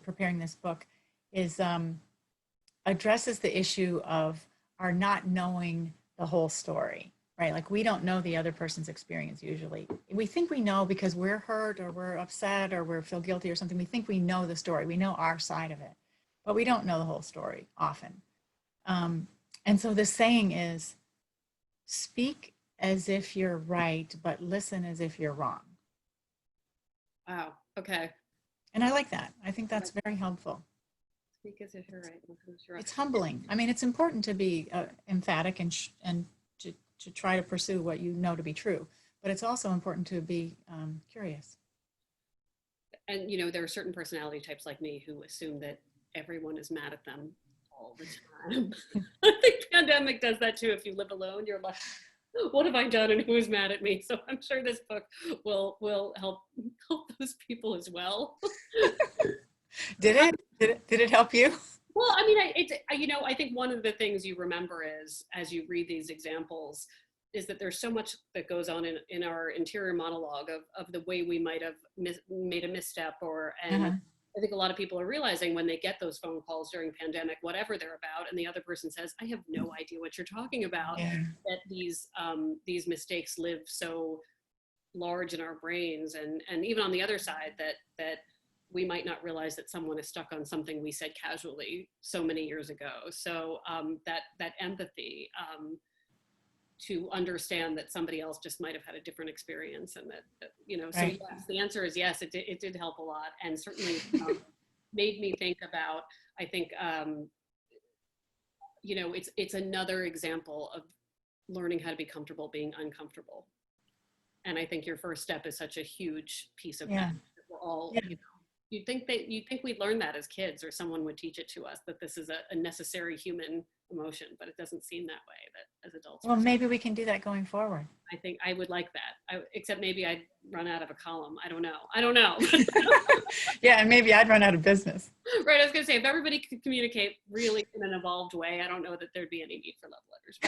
Speaker 3: preparing this book is addresses the issue of our not knowing the whole story, right? Like, we don't know the other person's experience usually. We think we know because we're hurt or we're upset or we feel guilty or something. We think we know the story. We know our side of it, but we don't know the whole story often. And so the saying is, speak as if you're right, but listen as if you're wrong.
Speaker 2: Wow. Okay.
Speaker 3: And I like that. I think that's very helpful.
Speaker 2: Speak as if you're right.
Speaker 3: It's humbling. I mean, it's important to be emphatic and to try to pursue what you know to be true, but it's also important to be curious.
Speaker 2: And there are certain personality types like me who assume that everyone is mad at them all the time. I think pandemic does that too. If you live alone, you're like, what have I done and who's mad at me? So I'm sure this book will help those people as well.
Speaker 3: Did it help you?
Speaker 2: Well, I mean, I think one of the things you remember is, as you read these examples, is that there's so much that goes on in our interior monologue of the way we might have made a misstep, and I think a lot of people are realizing when they get those phone calls during pandemic, whatever they're about, and the other person says, "I have no idea what you're talking about," that these mistakes live so large in our brains, and even on the other side, that we might not realize that someone is stuck on something we said casually so many years ago. So that empathy, to understand that somebody else just might have had a different experience, and that you know, so
Speaker 3: Right.
Speaker 2: yes, the answer is yes, it did help a lot, and certainly made me think about, I think, you know, it's another example of learning how to be comfortable being uncomfortable. And I think your first step is such a huge piece of
Speaker 3: Yeah.
Speaker 2: that. We're all,
Speaker 3: Yeah.
Speaker 2: you know, you'd think we'd learn that as kids, or someone would teach it to us, that this is a necessary human emotion, but it doesn't seem that way, that as adults.
Speaker 3: Well, maybe we can do that going forward.
Speaker 2: I think I would like that. Except maybe I'd run out of a column. I don't know.
Speaker 3: Yeah, and maybe I'd run out of business.
Speaker 2: Right, I was gonna say, if everybody could communicate really in an evolved way, I don't know that there'd be any need for love letters.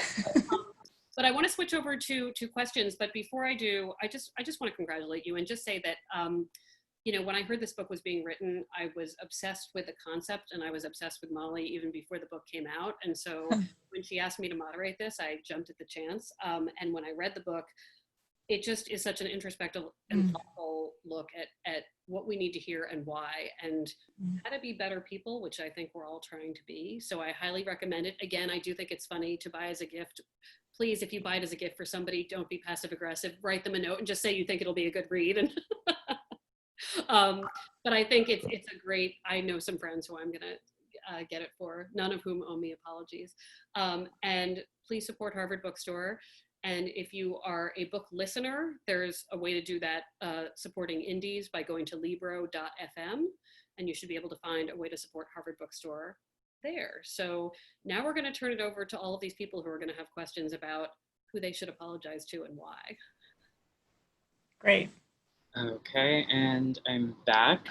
Speaker 2: But I want to switch over to questions. But before I do, I just want to congratulate you and just say that, you know, when I heard this book was being written, I was obsessed with the concept, and I was obsessed with Molly even before the book came out. And so when she asked me to moderate this, I jumped at the chance. And when I read the book, it just is such an introspective and thoughtful look at what we need to hear and why, and how to be better people, which I think we're all trying to be. So I highly recommend it. Again, I do think it's funny to buy as a gift. Please, if you buy it as a gift for somebody, don't be passive aggressive. Write them a note and just say you think it'll be a good read. And but I think it's a great, I know some friends who I'm gonna get it for, none of whom owe me apologies. And please support Harvard Bookstore. And if you are a book listener, there's a way to do that, supporting indies by going to libro.fm, and you should be able to find a way to support Harvard Bookstore there. So now we're going to turn it over to all of these people who are going to have questions about who they should apologize to and why.
Speaker 3: Great.
Speaker 1: Okay, and I'm back.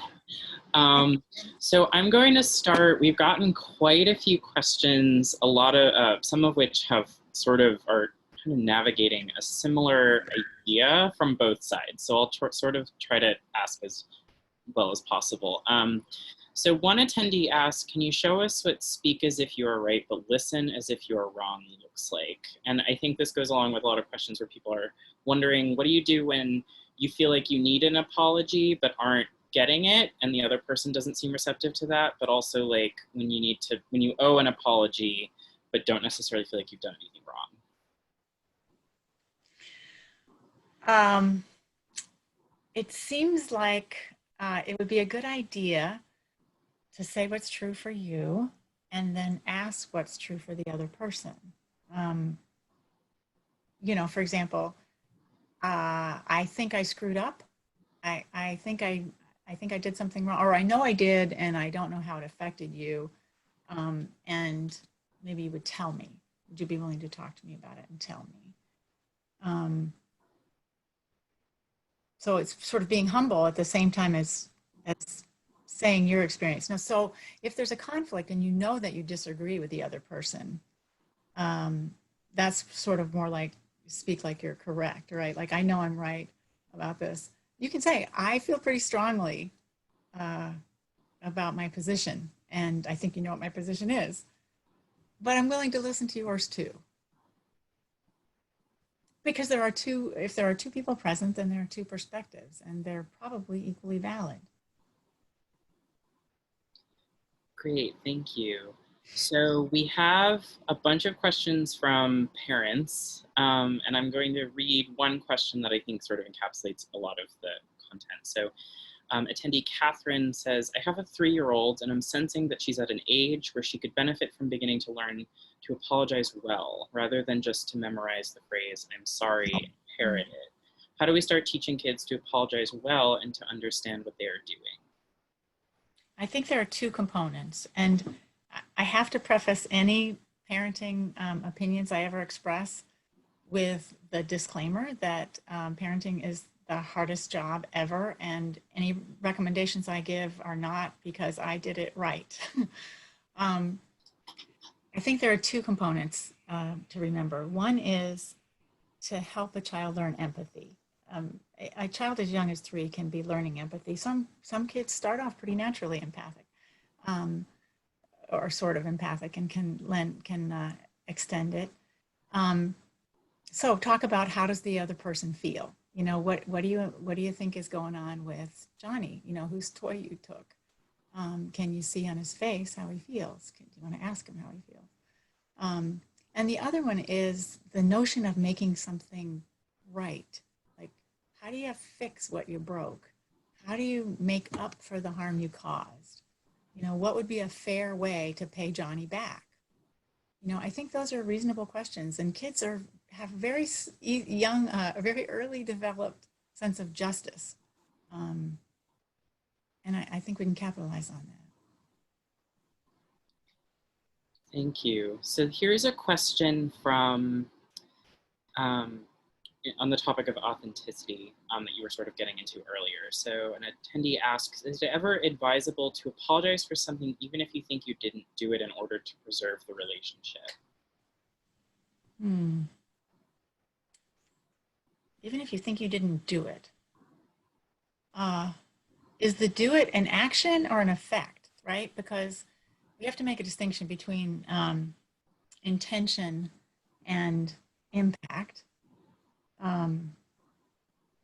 Speaker 1: So I'm going to start. We've gotten quite a few questions, a lot of some of which have sort of are kind of navigating a similar idea from both sides. So I'll sort of try to ask as well as possible. So one attendee asked, can you show us what speak as if you are right, but listen as if you are wrong looks like? And I think this goes along with a lot of questions where people are wondering, what do you do when you feel like you need an apology, but aren't getting it, and the other person doesn't seem receptive to that, but also like when you owe an apology, but don't necessarily feel like you've done anything wrong?
Speaker 3: It seems like it would be a good idea to say what's true for you and then ask what's true for the other person. You know, for example, I think I screwed up. I think I did something wrong, or I know I did, and I don't know how it affected you. And maybe you would tell me. Would you be willing to talk to me about it and tell me? So it's sort of being humble at the same time as saying your experience. Now, so if there's a conflict and you know that you disagree with the other person, that's sort of more like speak like you're correct, right? Like, I know I'm right about this. You can say, I feel pretty strongly about my position, and I think you know what my position is, but I'm willing to listen to yours too. Because if there are two people present, then there are two perspectives, and they're probably equally valid.
Speaker 1: Great, thank you. So we have a bunch of questions from parents, and I'm going to read one question that I think sort of encapsulates a lot of the content. So attendee Catherine says, I have a 3-year-old and I'm sensing that she's at an age where she could benefit from beginning to learn to apologize well, rather than just to memorize the phrase, I'm sorry, and parrot it. How do we start teaching kids to apologize well and to understand what they are doing?
Speaker 3: I think there are two components, and I have to preface any parenting opinions I ever express with the disclaimer that parenting is the hardest job ever, and any recommendations I give are not because I did it right. I think there are two components to remember. One is to help a child learn empathy. A child as young as 3 can be learning empathy. Some kids start off pretty naturally empathic, or sort of empathic, and can extend it. So talk about, how does the other person feel? You know, what do you think is going on with Johnny? You know, whose toy you took? Can you see on his face how he feels? Do you want to ask him how he feels? And the other one is the notion of making something right. Like, how do you fix what you broke? How do you make up for the harm you caused? You know, what would be a fair way to pay Johnny back? You know, I think those are reasonable questions, and kids have very young, a very early developed sense of justice. And I think we can capitalize on that.
Speaker 1: Thank you. So here's a question from, on the topic of authenticity that you were sort of getting into earlier. So an attendee asks, is it ever advisable to apologize for something even if you think you didn't do it in order to preserve the relationship?
Speaker 3: Even if you think you didn't do it. Is the do it an action or an effect, right? Because we have to make a distinction between intention and impact.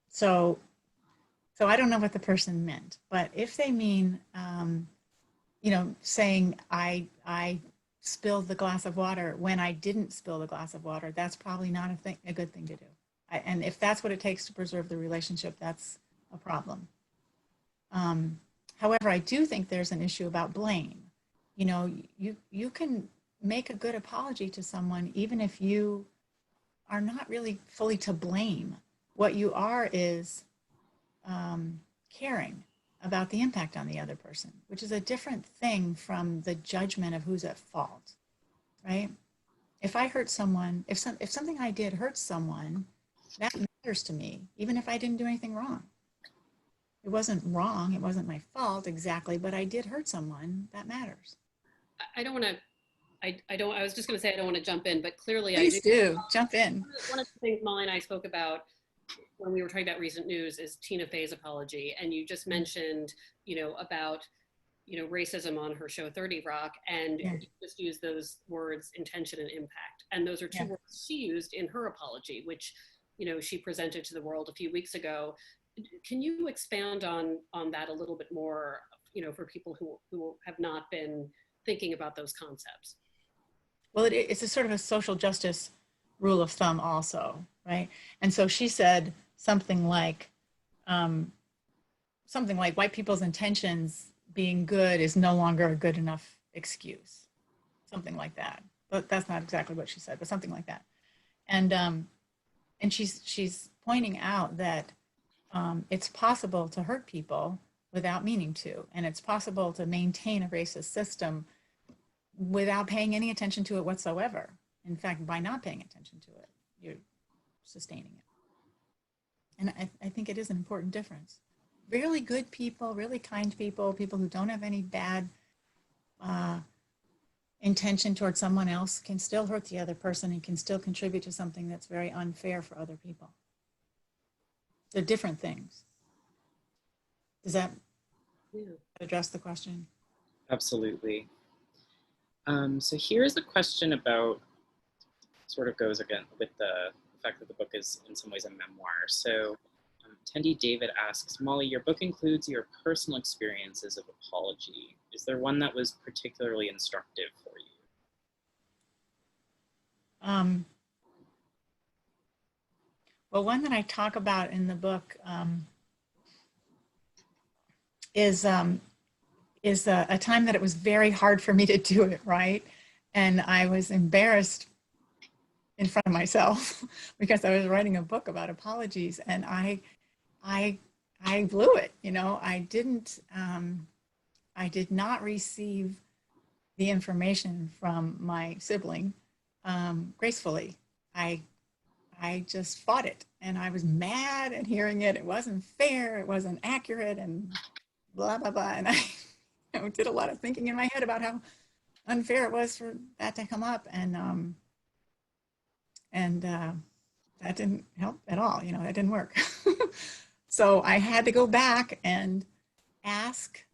Speaker 3: So I don't know what the person meant, but if they mean, you know, saying I spilled the glass of water when I didn't spill the glass of water, that's probably not a good thing to do. And if that's what it takes to preserve the relationship, that's a problem. However, I do think there's an issue about blame. You know, you can make a good apology to someone even if you are not really fully to blame. What you are is caring about the impact on the other person, which is a different thing from the judgment of who's at fault, right? If I hurt someone, if something I did hurts someone, that matters to me, even if I didn't do anything wrong. It wasn't wrong, it wasn't my fault exactly, but I did hurt someone, that matters.
Speaker 2: I don't want to, I was just going to say I don't want to jump in, but clearly
Speaker 3: Please do, jump in.
Speaker 2: One of the things Molly and I spoke about when we were talking about recent news is Tina Fey's apology. And you just mentioned, you know, about, you know, racism on her show 30 Rock, and you just used those words, intention and impact. And those are two words she used in her apology, which, you know, she presented to the world a few weeks ago. Can you expand on that a little bit more, you know, for people who have not been thinking about those concepts?
Speaker 3: Well, it's a sort of a social justice rule of thumb also, right? And so she said something like white people's intentions being good is no longer a good enough excuse, something like that. But that's not exactly what she said, but something like that. And she's pointing out that it's possible to hurt people without meaning to, and it's possible to maintain a racist system without paying any attention to it whatsoever. In fact, by not paying attention to it, you're sustaining it. And I think it is an important difference. Really good people, really kind people, people who don't have any bad intention towards someone else can still hurt the other person and can still contribute to something that's very unfair for other people. They're different things. Does that address the question?
Speaker 1: Absolutely. So here's a question about, sort of goes again with the fact that the book is in some ways a memoir. So attendee David asks, Molly, your book includes your personal experiences of apology. Is there one that was particularly instructive for you?
Speaker 3: Well, one that I talk about in the book is a time that it was very hard for me to do it right. And I was embarrassed in front of myself because I was writing a book about apologies, and I blew it. You know, I did not receive the information from my sibling gracefully. I just fought it, and I was mad at hearing it. It wasn't fair, it wasn't accurate, and blah, blah, blah. And I did a lot of thinking in my head about how unfair it was for that to come up. And that didn't help at all. You know, that didn't work. So I had to go back and ask,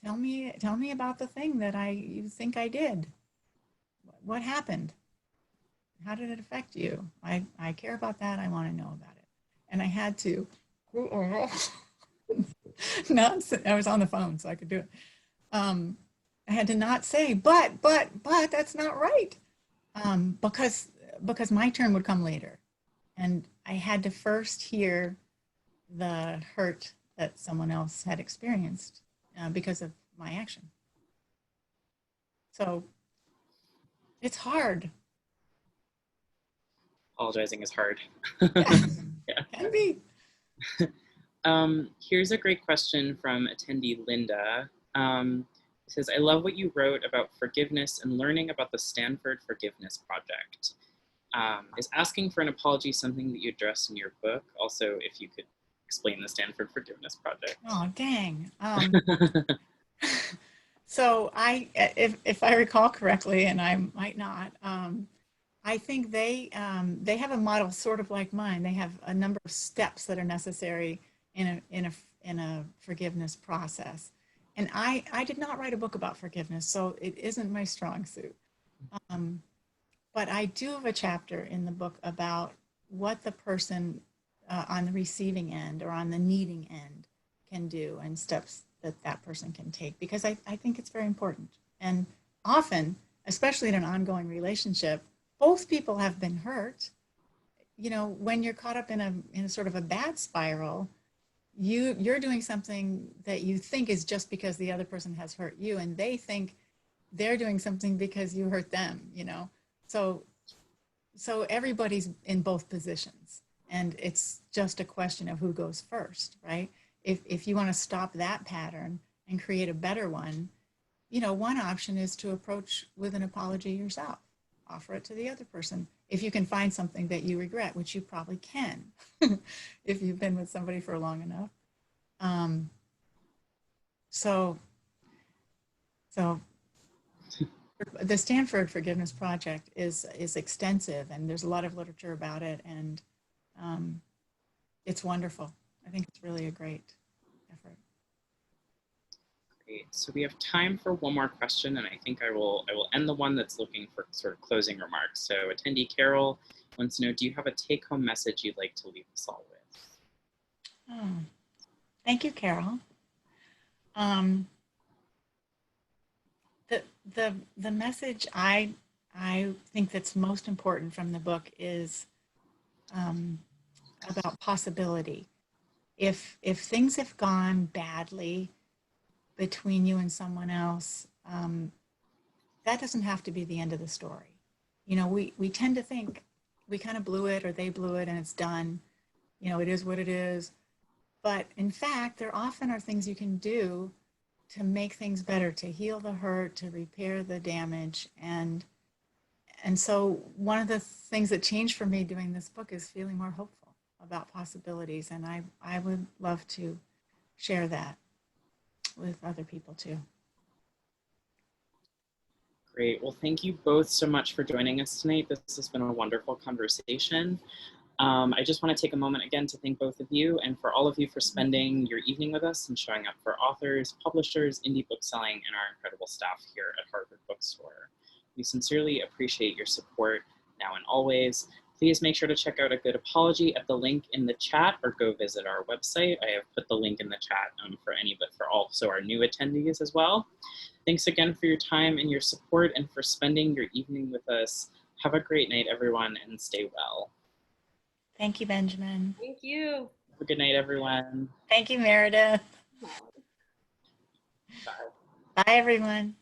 Speaker 3: tell me about the thing that you think I did. What happened? How did it affect you? I care about that. I want to know about it. And I had to not say, I was on the phone, so I could do it. I had to not say, but that's not right. Because my turn would come later. And I had to first hear the hurt that someone else had experienced because of my action. So it's hard.
Speaker 1: Apologizing is hard.
Speaker 3: Yeah,
Speaker 1: Yeah.
Speaker 3: can be.
Speaker 1: Here's a great question from attendee Linda. It says, I love what you wrote about forgiveness and learning about the Stanford Forgiveness Project. Is asking for an apology something that you address in your book? Also, if you could explain the Stanford Forgiveness Project.
Speaker 3: Oh, dang. So if I recall correctly, and I might not, I think they have a model sort of like mine. They have a number of steps that are necessary in a forgiveness process. And I did not write a book about forgiveness, so it isn't my strong suit. But I do have a chapter in the book about what the person on the receiving end or on the needing end can do and steps that that person can take, because I think it's very important. And often, especially in an ongoing relationship, both people have been hurt. You know, when you're caught up in a sort of a bad spiral, you're doing something that you think is just because the other person has hurt you, and they think they're doing something because you hurt them, you know. So everybody's in both positions, and it's just a question of who goes first, right? If you want to stop that pattern and create a better one, you know, one option is to approach with an apology yourself. Offer it to the other person. If you can find something that you regret, which you probably can, if you've been with somebody for long enough. So the Stanford Forgiveness Project is extensive, and there's a lot of literature about it, and it's wonderful. I think it's really a great effort.
Speaker 1: Great. So we have time for one more question, and I think I will end the one that's looking for sort of closing remarks. So attendee Carol wants to know, do you have a take-home message you'd like to leave us all with?
Speaker 3: Oh, thank you, Carol. The message I think that's most important from the book is about possibility. If things have gone badly between you and someone else, that doesn't have to be the end of the story. You know, we tend to think we kind of blew it, or they blew it, and it's done. You know, it is what it is. But in fact, there often are things you can do to make things better, to heal the hurt, to repair the damage. And so one of the things that changed for me doing this book is feeling more hopeful about possibilities. And I would love to share that with other people too.
Speaker 1: Great. Well, thank you both so much for joining us tonight. This has been a wonderful conversation. I just want to take a moment again to thank both of you, and for all of you for spending your evening with us and showing up for authors, publishers, indie bookselling, and our incredible staff here at Harvard Bookstore. We sincerely appreciate your support now and always. Please make sure to check out A Good Apology at the link in the chat, or go visit our website. I have put the link in the chat for also our new attendees as well. Thanks again for your time and your support, and for spending your evening with us. Have a great night, everyone, and stay well.
Speaker 3: Thank you, Benjamin.
Speaker 2: Thank you.
Speaker 1: Have a good night, everyone.
Speaker 3: Thank you, Meredith.
Speaker 1: Bye.
Speaker 3: Bye, everyone.